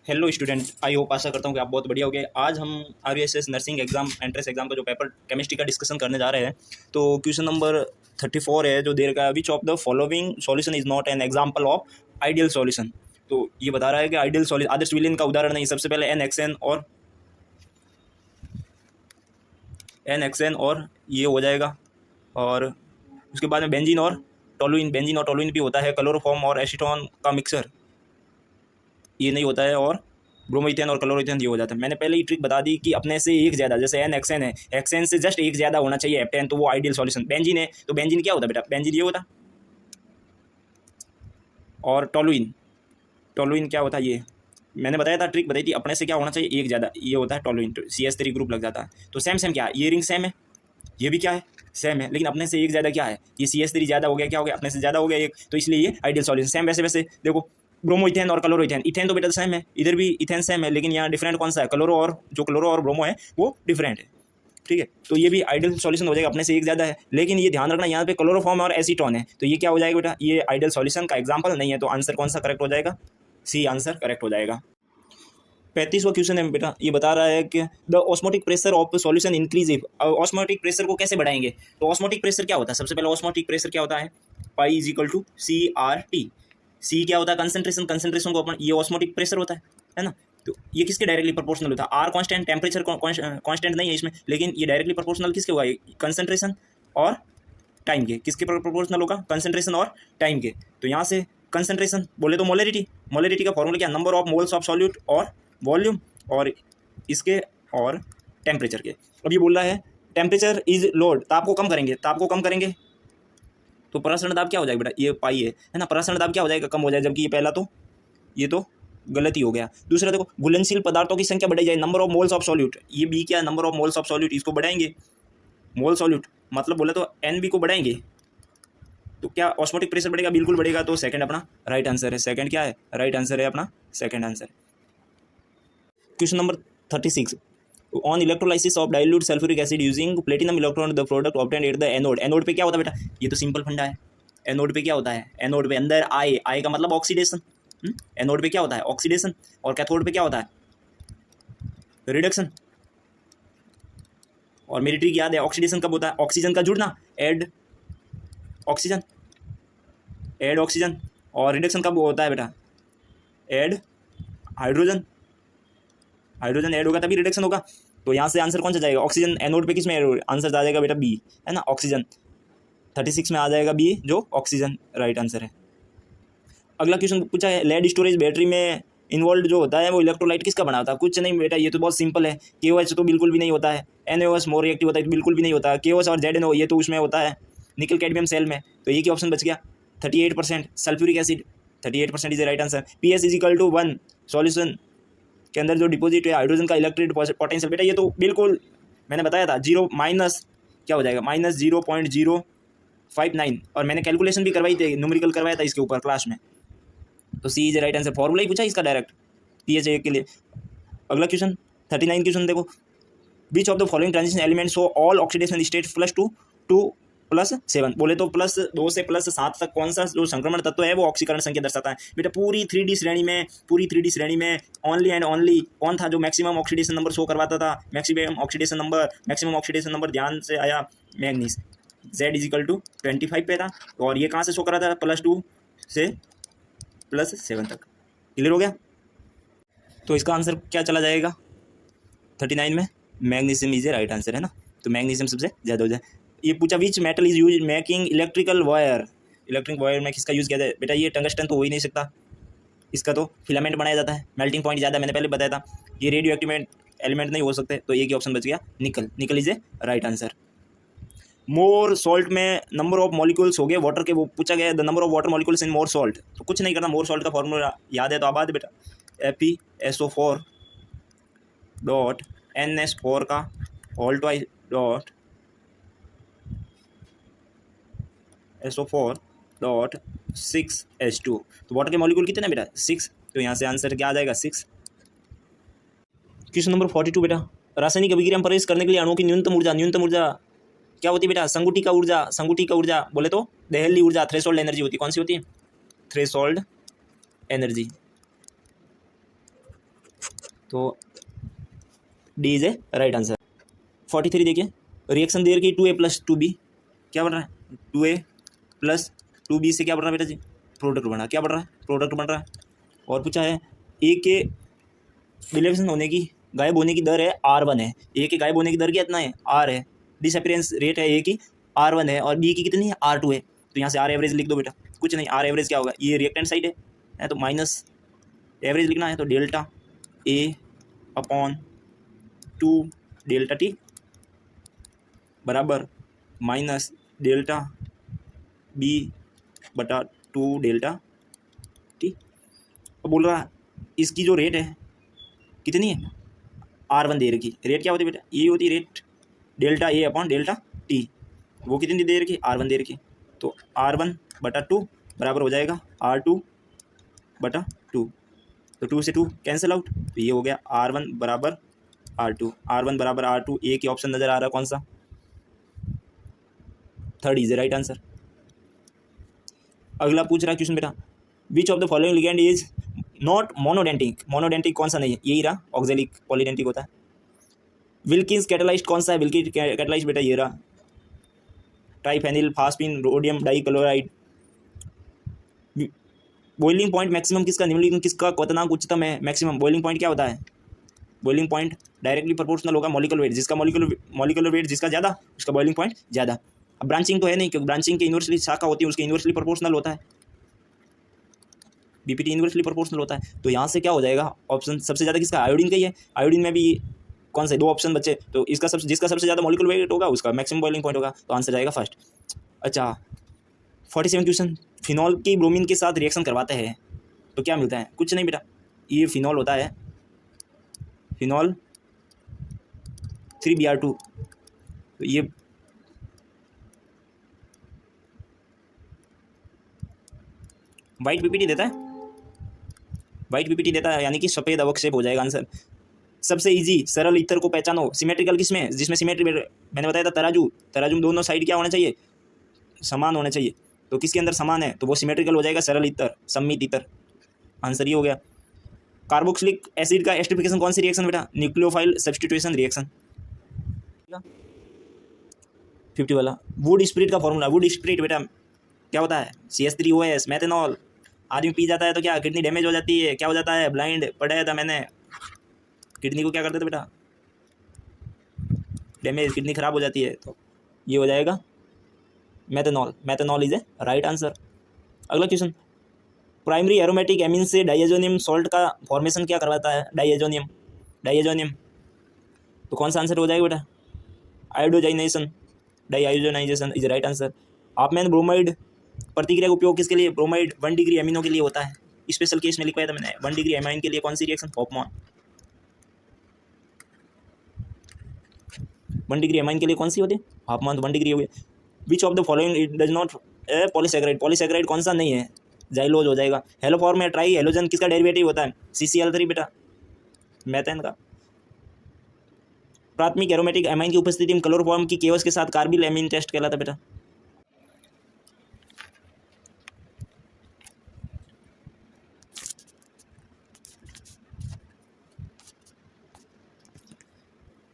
Hello student, I hope आशा करता हूँ कि आप बहुत बढ़िया हो गए। आज हम RVSS nursing exam entrance exam का जो पेपर केमिस्ट्री का डिस्कशन करने जा रहे हैं। तो क्वेश्चन नंबर 34 है जो दे रखा है, विच of the following solution is not an example of ideal solution. तो ये बता रहा है कि आइडियल सॉल्यूशन आदर्श विलीन का उदाहरण नहीं। सबसे पहले NHN और ये हो जाएगा, और उसके बाद में बेंजीन और टोलुइन भी होता है। क्लोरोफॉर्म और एसीटोन का मिक्सर ये नहीं होता है, और ब्रोमोइथेन और क्लोरोइथेन ये हो जाता है। मैंने पहले ही ट्रिक बता दी कि अपने से एक ज़्यादा, जैसे NHN है, हेक्सेन से जस्ट एक ज़्यादा होना चाहिए हेप्टेन, तो वो आइडियल सॉल्यूशन। बेंजीन है तो बेंजीन क्या होता है बेटा, बेंजीन ये होता। और टोलुइन क्या होता है, ये मैंने बताया था, ट्रिक बताई थी, अपने से क्या होना चाहिए एक ज़्यादा, ये होता है टोलुइन। तो CH3 ग्रुप लग जाता है। तो सेम क्या है, ये रिंग सेम है, ये भी क्या है, सेम है, लेकिन अपने से एक ज़्यादा क्या है, ये CH3 ज़्यादा हो गया, क्या हो गया, अपने से ज़्यादा हो गया एक, तो इसलिए ये आइडियल सॉल्यूशन। सेम वैसे देखो, ब्रोमोइथेन और क्लोरोइथेन, इथेन तो बेटा सेम है, इधर भी इथेन सेम है, लेकिन यहाँ डिफरेंट कौन सा है, क्लोरो और ब्रोमो है वो डिफरेंट है। ठीक है, तो ये भी आइडियल सॉल्यूशन हो जाएगा, अपने से एक ज़्यादा है। लेकिन ये ध्यान रखना, यहाँ पे क्लोरोफॉर्म और एसीटोन है, तो ये क्या हो जाएगा बेटा, ये आइडियल सॉल्यूशन का एग्जाम्पल नहीं है। तो आंसर कौन सा करेक्ट हो जाएगा, सी आंसर करेक्ट हो जाएगा। 35वां क्वेश्चन है बेटा, ये बता रहा है कि the osmotic pressure of solution increase if. Osmotic pressure को कैसे बढ़ाएंगे, तो ऑस्मोटिक प्रेशर क्या होता है, सबसे पहले ऑस्मोटिक प्रेशर क्या होता है, pi is equal to CRT। C क्या होता है, कंसंट्रेशन को अपन, ये ऑस्मोटिक प्रेशर होता है ना। तो ये किसके डायरेक्टली प्रोपोर्शनल होता है, आर कांस्टेंट, टेम्परेचर कांस्टेंट नहीं है इसमें, लेकिन ये डायरेक्टली प्रोपोर्शनल किसके होगा, कंसंट्रेशन और टाइम के। किसके प्रोपोर्शनल होगा, कंसंट्रेशन और टाइम के। तो यहाँ से कंसंट्रेशन बोले तो मोलरिटी का फॉर्मूला क्या, number of moles of solute और वॉल्यूम, और इसके और टेम्परेचर के। अब ये बोल रहा है टेम्परेचर इज लोड, ताप को कम करेंगे तो परासरण दाब क्या हो जाएगा बेटा, ये पाई है ना, परासरण दाब क्या हो जाएगा, कम हो जाएगा, जबकि ये पहला तो ये तो गलती हो गया। दूसरा देखो, घुलनशील पदार्थों की संख्या बढ़ाई जाए, number of moles of solute, ये बी क्या है, number of moles of solute, इसको बढ़ाएंगे, मोल सॉल्यूट मतलब बोले तो NB को बढ़ाएंगे, तो क्या ऑस्मोटिक प्रेशर बढ़ेगा, बिल्कुल बढ़ेगा। तो सेकंड अपना राइट आंसर है, सेकंड क्या है, राइट आंसर है अपना, second answer. Question number 36, on electrolysis of dilute sulphuric acid using platinum electron the product obtained at the anode. Anode पे क्या होता है बेटा, ये तो सिंपल फंडा है। एनोड पे क्या होता है, एनोड पे अंदर आई का मतलब ऑक्सीडेशन, एनोड पे क्या होता है, ऑक्सीडेशन, और कैथोड पे क्या होता है, रिडक्शन। और मेरी ट्रिक याद है, ऑक्सीडेशन कब होता है, ऑक्सीजन का जुड़ना, ऐड ऑक्सीजन, और रिडक्शन कब होता है बेटा, ऐड हाइड्रोजन ऐड होगा तभी रिडक्शन होगा। तो यहाँ से आंसर कौन सा जाएगा, ऑक्सीजन। एनोड पे किस में आंसर आ जाएगा बेटा, बी है ना, ऑक्सीजन। 36 में आ जाएगा बी, जो ऑक्सीजन राइट आंसर है। अगला क्वेश्चन पूछा है, लेड स्टोरेज बैटरी में इन्वॉल्व जो होता है वो इलेक्ट्रोलाइट किसका बना होता है, कुछ नहीं बेटा, ये तो बहुत सिंपल है। KOH तो बिल्कुल भी नहीं होता है, NaOH मोर रिएक्टिव होता है, बिल्कुल भी नहीं होता है। KOH और ZNO ये तो उसमें होता है निकल कैडमियम सेल में। तो ये क्या ऑप्शन बच गया, 38%, sulphuric acid 38% is the right answer. PS is equal to 1 solution के अंदर जो डिपॉजिट है हाइड्रोजन का इलेक्ट्रिक पोटेंशियल, बेटा ये तो बिल्कुल मैंने बताया था, जीरो माइनस क्या हो जाएगा, -0.059, और मैंने कैलकुलेशन भी करवाई थी, न्यूमेरिकल करवाया था इसके ऊपर क्लास में। तो सी इज राइट आंसर, फॉर्मूला ही पूछा इसका डायरेक्ट PHA के लिए। अगला क्वेश्चन 39 क्वेश्चन देखो, विच of the following transition element so all oxidation state +2 to +7। बोले तो +2 से +7 तक कौन सा जो संक्रमण तत्व है वो ऑक्सीकरण संख्या दर्शाता है। बेटा पूरी 3D श्रेणी में ओनली एंड ओनली कौन था जो मैक्सिमम ऑक्सीडेशन नंबर शो करवाता था, मैक्सिमम ऑक्सीडेशन नंबर ध्यान से आया, manganese. Z is equal to 25 पे था, और ये कहाँ से शो करा था, +2 से +7 तक। क्लियर हो गया। तो इसका आंसर क्या चला जाएगा 39 में, magnesium is a right answer है ना। तो मैग्नीशियम सबसे ज़्यादा हो जाए। ये पूछा which metal is use making electric wire में किसका यूज़ किया जाए, बेटा ये टंगस्टन तो हो ही नहीं सकता, इसका तो फिलामेंट बनाया जाता है, मेल्टिंग पॉइंट ज़्यादा, मैंने पहले बताया था। ये रेडियो एक्टिव एलिमेंट नहीं हो सकते, तो ये की ऑप्शन बच गया, निकल is a right answer. More salt में नंबर ऑफ मॉलिक्यूल्स हो गए वाटर के, वो पूछा गया the number of water molecules in more salt. तो कुछ नहीं करना, मोर सॉल्ट का फॉर्मूला याद है तो आबाद बेटा, FeSO4 डॉट NH4 का whole twice dot SO4 dot 6H2। तो वाटर के मॉलिक्यूल कितने बेटा, 6। तो यहाँ से आंसर क्या आ जाएगा, 6। क्वेश्चन नंबर 42 बेटा, रासायनिक अभिक्रिया में प्रवेश करने के लिए अणुओं की न्यूनतम ऊर्जा क्या होती है बेटा, संगुटी का ऊर्जा बोले तो दहली ऊर्जा, थ्रेशोल्ड एनर्जी होती है। कौन सी होती है, थ्रेशोल्ड एनर्जी। तो D is a right answer. 43 देखिए, रिएक्शन देर की 2A + 2B क्या बन रहा है, 2A + 2B से क्या बन रहा है बेटा जी, प्रोडक्ट बन रहा है, क्या बन रहा है, प्रोडक्ट बन रहा है। और पूछा है ए के डिलेशन होने की, गायब होने की दर है R1 है, ए के गायब होने की दर कितना है, R है, डिसअपीयरेंस रेट है ए की R1 है, और बी की कितनी है, R2 है। तो यहाँ से R एवरेज लिख दो बेटा, कुछ नहीं, R एवरेज क्या होगा, ये रिएक्टेंट साइड है तो माइनस एवरेज लिखना है, तो डेल्टा A/2 डेल्टा T बराबर minus delta B/2 delta T। अब बोल रहा है इसकी जो रेट है कितनी है, R1 दे रखी, रेट क्या होती है बेटा, ये होती है रेट डेल्टा A/डेल्टा T, वो कितनी दे रखी, R1 दे रखी, तो R1/2 बराबर हो जाएगा R2/2, तो 2 से 2 कैंसिल आउट, तो ये हो गया R1 बराबर R2, R1 बराबर R2, ए की ऑप्शन नज़र आ रहा है कौन सा, third is the right answer. अगला पूछ रहा है क्वेश्चन बेटा, which of the following ligand is not monodentate, monodentate कौन सा नहीं है, यही रहा, ऑक्जेलिक पॉलीडेंटिक होता है। विल्किंस कैटालाइस्ट कौन सा है, विल्किंस कैटालाइस्ट बेटा ये रहा, triphenyl phosphine rhodium dichloride. Boiling point maximum किसका, निम्नलिखित किसका क्वथनांक उच्चतम है, मैक्सिमम बॉइलिंग पॉइंट क्या होता है, बॉइलिंग पॉइंट डायरेक्टली प्रोपोर्शनल होगा मॉलिक्यूलर वेट, जिसका मॉलिक्यूलर वेट जिसका ज़्यादा उसका बॉइलिंग पॉइंट ज़्यादा। अब ब्रांचिंग तो है नहीं, क्योंकि ब्रांचिंग की इन्वर्सली शाखा होती है, उसके इन्वर्सली प्रोपोर्शनल होता है, बीपीटी इन्वर्सली प्रोपोर्शनल होता है। तो यहाँ से क्या हो जाएगा, ऑप्शन सबसे ज़्यादा किसका, आयोडीन का ही है, आयोडीन में भी कौन से दो ऑप्शन बचे, तो इसका जिसका सबसे ज़्यादा मॉलिक्यूलर वेट होगा उसका मैक्सिमम बॉइलिंग पॉइंट होगा, तो आंसर जाएगा फर्स्ट। अच्छा 47 क्वेश्चन, फिनॉल की ब्रोमीन के साथ रिएक्शन करवाते हैं तो क्या मिलता है, कुछ नहीं बेटा, ये फिनॉल होता है, फिनॉल 3Br2, तो ये वाइट पीपीटी देता है, वाइट पीपीटी देता है, यानी कि सफ़ेद अवक्षेप हो जाएगा आंसर। सबसे इजी सरल ईथर को पहचानो, सिमेट्रिकल किसमें, जिसमें सिमेट्री मैंने बताया था, तराजू, तराजू दोनों साइड क्या होना चाहिए, समान होना चाहिए, तो किसके अंदर समान है, तो वो सिमेट्रिकल हो जाएगा, सरल ईथर, सम्मित ईथर, आंसर ये हो गया। कार्बोक्सिलिक एसिड का एस्टरिफिकेशन कौन सी रिएक्शन बेटा, न्यूक्लियोफाइल सब्स्टिट्यूशन रिएक्शन। 50 वाला, वुड स्प्रिट का फॉर्मूला, वुड स्प्रिट बेटा क्या होता है, CH3OS मेथेनॉल। आदमी पी जाता है तो क्या किडनी डैमेज हो जाती है, क्या हो जाता है, ब्लाइंड, पढ़ाया था मैंने, किडनी को क्या करते थे बेटा, डैमेज, किडनी खराब हो जाती है, तो ये हो जाएगा methanol, methanol is a right answer. अगला क्वेश्चन, प्राइमरी एरोमेटिक एमिन से डाइएजोनियम सॉल्ट का फॉर्मेशन क्या करवाता है, डाइएजोनियम, डाइएजोनियम, तो कौन सा आंसर हो जाएगा बेटा, आयोडोजाइनेशन, diazonization is right answer. Hofmann bromide प्रतिक्रिया का उपयोग किसके लिए, ब्रोमाइड 1 डिग्री एमिनो के लिए होता है, स्पेशल केस में लिखवाया था मैंने, 1 डिग्री एमाइन के लिए कौन सी रिएक्शन, हॉफमैन, 1 डिग्री एमाइन के लिए कौन सी होती है, हाफमैन, 1 डिग्री हो गया। विच of the following it does not polysaccharide, polysaccharide कौन सा नहीं है, जाइलोज हो जाएगा। हेलोफॉर्म में ट्राई हेलोजन किसका डेरिवेटिव होता है, CCl3 बेटा, मेथेन का। प्राथमिक एरोमेटिक एमाइन की उपस्थिति में क्लोरोफॉर्म की केवस के साथ कार्बिल एमीन टेस्ट कहलाता बेटा।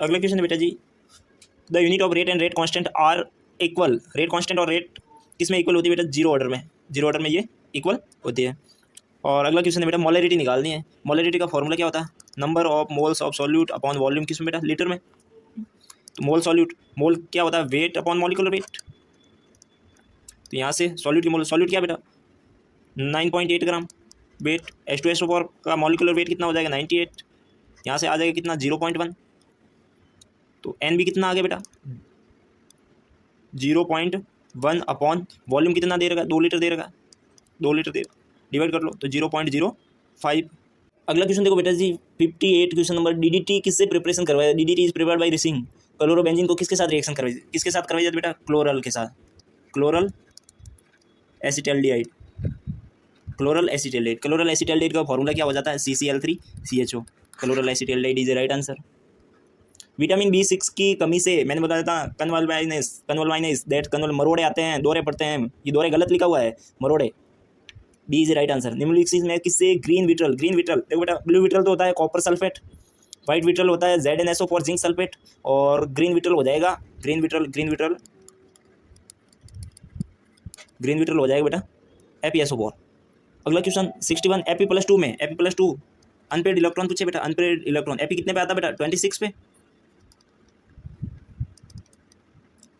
अगला क्वेश्चन है बेटा जी, the unit of rate and rate constant are equal, rate constant और रेट किसमें इक्वल होती है बेटा, जीरो ऑर्डर में, जीरो ऑर्डर में ये इक्वल होती है। और अगला क्वेश्चन है बेटा, मोलरिटी निकालनी है, मोलरिटी का फॉर्मूला क्या होता है, number of moles of solute upon volume, किसमें बेटा, लीटर में, तो मोल सॉल्यूट, मोल क्या होता है, वेट अपॉन मॉलिक्यूलर वेट, तो यहाँ से सॉल्यूट की मोल, सॉल्यूट क्या बेटा 9.8 ग्राम, वेट H2SO4 का मॉलिक्यूलर वेट कितना हो जाएगा 98, यहाँ से आ जाएगा कितना 0.1, तो एन भी कितना आ गया बेटा 0.1 अपॉन वॉल्यूम कितना दे रहा, 2 लीटर दे रहा, 2 लीटर दे, डिवाइड कर लो तो 0.05। अगला क्वेश्चन देखो बेटा जी 58 क्वेश्चन नंबर, DDT किससे प्रिपरेशन करवाया, DDT is prepared by rising, chlorobenzene को किसके साथ रिएक्शन करवाई, किसके साथ करवाई जाती बेटा, क्लोरल के साथ, chloral acetaldehyde, chloral acetaldehyde, chloral acetaldehyde का फॉर्मूला क्या हो जाता है, CCl3CHO, chloral acetaldehyde is the right answer. Vitamin B6 की कमी से मैंने बताया था कन्वल्वाइनस दैट कन्वल, मरोड़े आते हैं, दौरे पड़ते हैं, ये दौरे गलत लिखा हुआ है, मरोड़े डी इज राइट आंसर। निम्नलिखित चीज में किससे ग्रीन विट्रल देखो बेटा, ब्लू विट्रल तो होता है कॉपर सल्फेट, व्हाइट विट्रल होता है ZnSO4 जिंक सल्फेट, और ग्रीन विट्रल हो जाएगा ग्रीन विट्रल हो जाएगा बेटा FeSO4। अगला क्वेश्चन 61 Fe+2 में Fe+2 अनपेड इलेक्ट्रॉन पूछे बेटा, अनपेड इलेक्ट्रॉन Fe कितने पे आता है बेटा 26 पे।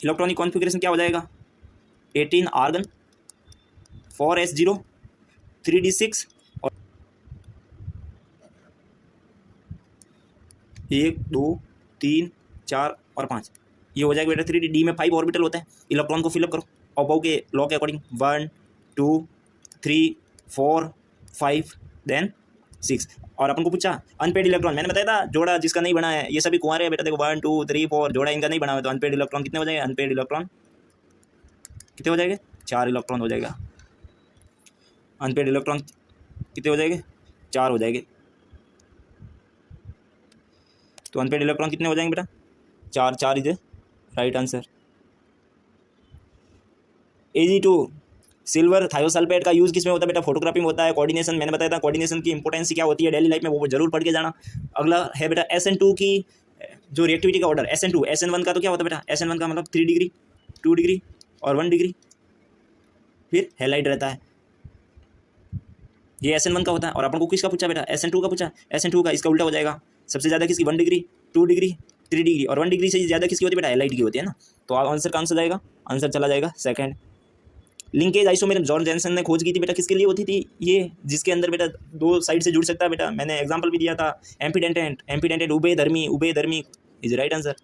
इलेक्ट्रॉनिक कॉन्फ़िगरेशन क्या हो जाएगा 18 आर्गन 4s0 3d6 और 1 2 3 4 और 5, ये हो जाएगा बेटा 3d में 5 ऑर्बिटल होता है। इलेक्ट्रॉन को फिलअप करो अबाव के लॉ के अकॉर्डिंग 1 2 3 4 5 देन 6। और अपन को पूछा अनपेड इलेक्ट्रॉन, मैंने बताया था जोड़ा जिसका नहीं बना है, ये सभी कुंवारे हैं बेटा, देखो 1 2 3 4 जोड़ा इनका नहीं बना हुआ, तो अनपेड इलेक्ट्रॉन कितने हो जाएंगे, अनपेड इलेक्ट्रॉन कितने हो जाएंगे 4 इलेक्ट्रॉन हो जाएगा। अनपेड इलेक्ट्रॉन कितने हो जाएंगे 4 हो जाएंगे। तो अनपेड इलेक्ट्रॉन कितने हो जाएंगे बेटा 4 is right answer. Ag2 silver thiosulphate का यूज़ किस में होता है बेटा, फोटोग्राफी में होता है। कोऑर्डिनेशन मैंने बताया था, कोऑर्डिनेशन की इंपॉर्टेंस क्या होती है डेली लाइफ में, वो जरूर पढ़ के जाना। अगला है बेटा SN2 की जो रिएक्टिविटी का ऑर्डर SN2, SN1 का तो क्या होता है बेटा, SN1 का मतलब 3 डिग्री 2 डिग्री और 1 डिग्री, फिर हैलाइड रहता है, ये SN1 का होता है। और अपन को किसका पूछा बेटा SN2 का पूछा, SN2 का इसका उल्टा हो जाएगा, सबसे ज़्यादा किसकी 1 डिग्री 2 डिग्री 3 डिग्री और 1 डिग्री से ज़्यादा किसकी होती है बेटा, हैलाइड की होती है ना। तो आंसर का आंसर जाएगा, आंसर चला जाएगा सेकंड। लिंकेज आइसोमेर जॉन जॉनसन ने खोज की थी बेटा, किसके लिए होती थी ये, जिसके अंदर बेटा 2 साइड से जुड़ सकता है बेटा, मैंने एग्जांपल भी दिया था एम्पीडेंटेंट उभयधर्मी is right answer.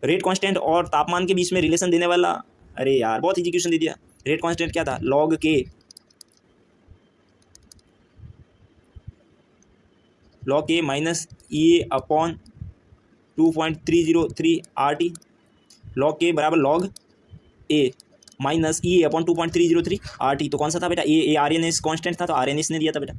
Rate constant और तापमान के बीच में रिलेशन देने वाला, अरे यार बहुत इजी क्वेश्चन दे दिया। रेट कांस्टेंट क्या था log k minus E/2.303 RT, log k बराबर log a minus E/2.303 RT। तो कौन सा था बेटा, ये RNS कांस्टेंट था, तो RNS ने दिया था बेटा।